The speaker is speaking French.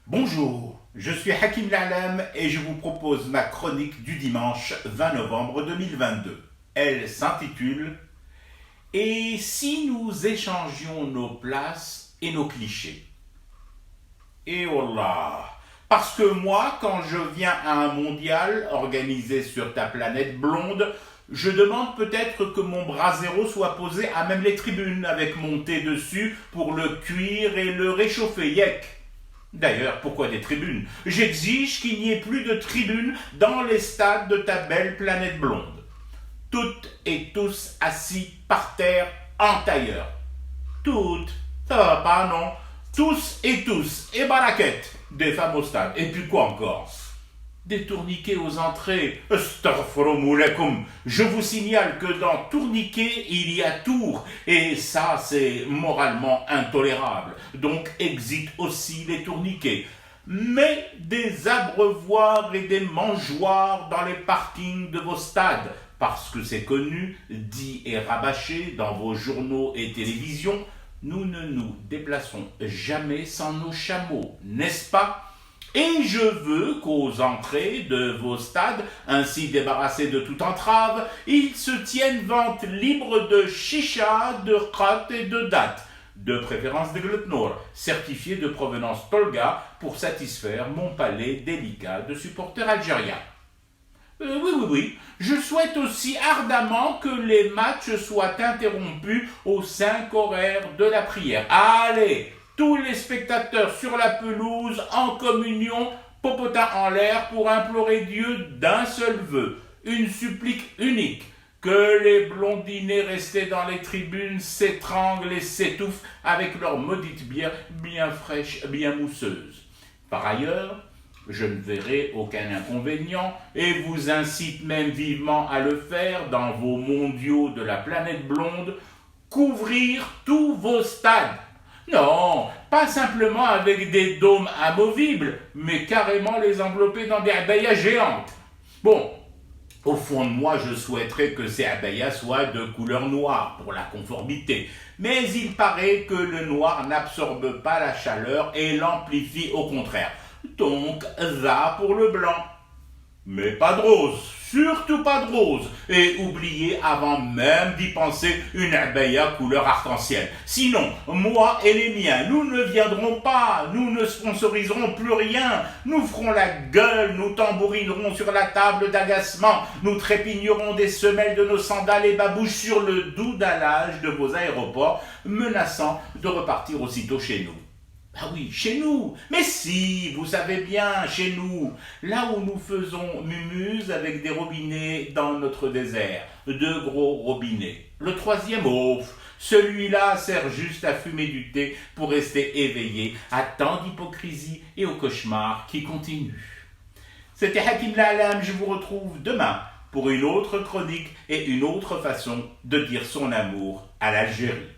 Bonjour, je suis Hakim La'alam et je vous propose ma chronique du dimanche 20 novembre 2022. Elle s'intitule Et si nous échangions nos places et nos clichés? Et voilà. Parce que moi, quand je viens à un mondial organisé sur ta planète blonde, je demande peut-être que mon brasero soit posé à même les tribunes avec mon thé dessus pour le cuire et le réchauffer. Yek. D'ailleurs, pourquoi des tribunes? J'exige qu'il n'y ait plus de tribunes dans les stades de ta belle planète blonde. Toutes et tous assis par terre en tailleur. Toutes, ça va pas, non? Tous, et baraquettes, des femmes au stade. Et puis quoi encore? Des tourniquets aux entrées. Astaghfirullahalazim. Je vous signale que dans tourniquet, il y a tour. Et ça, c'est moralement intolérable. Donc, exit aussi les tourniquets. Mais des abreuvoirs et des mangeoires dans les parkings de vos stades. Parce que c'est connu, dit et rabâché dans vos journaux et télévisions, nous ne nous déplaçons jamais sans nos chameaux, n'est-ce pas? Et je veux qu'aux entrées de vos stades, ainsi débarrassés de toute entrave, ils se tiennent vente libre de chicha, de khat et de dattes, de préférence des Glutnor, certifiés de provenance Tolga pour satisfaire mon palais délicat de supporters algériens. Oui. Je souhaite aussi ardemment que les matchs soient interrompus aux 5 horaires de la prière. Allez, tous les spectateurs sur la pelouse en communion, popotin en l'air pour implorer Dieu d'un seul vœu, une supplique unique, que les blondinés restés dans les tribunes s'étranglent et s'étouffent avec leur maudite bière bien fraîche, bien mousseuse. Par ailleurs, je ne verrai aucun inconvénient et vous incite même vivement à le faire dans vos mondiaux de la planète blonde, couvrir tous vos stades. Non, pas simplement avec des dômes amovibles, mais carrément les envelopper dans des abayas géantes. Bon, au fond de moi, je souhaiterais que ces abayas soient de couleur noire pour la conformité. Mais il paraît que le noir n'absorbe pas la chaleur et l'amplifie au contraire. Donc, ça pour le blanc. Mais pas de rose, surtout pas de rose. Et oubliez avant même d'y penser une abaya couleur arc-en-ciel. Sinon, moi et les miens, nous ne viendrons pas, nous ne sponsoriserons plus rien. Nous ferons la gueule, nous tambourinerons sur la table d'agacement, nous trépignerons des semelles de nos sandales et babouches sur le doux dallage de vos aéroports, menaçant de repartir aussitôt chez nous. Ah oui, chez nous. Mais si, vous savez bien, chez nous. Là où nous faisons mumuse avec des robinets dans notre désert. 2 gros robinets. Le troisième, celui-là sert juste à fumer du thé pour rester éveillé à tant d'hypocrisie et au cauchemar qui continue. C'était Hakim La'alam, je vous retrouve demain pour une autre chronique et une autre façon de dire son amour à l'Algérie.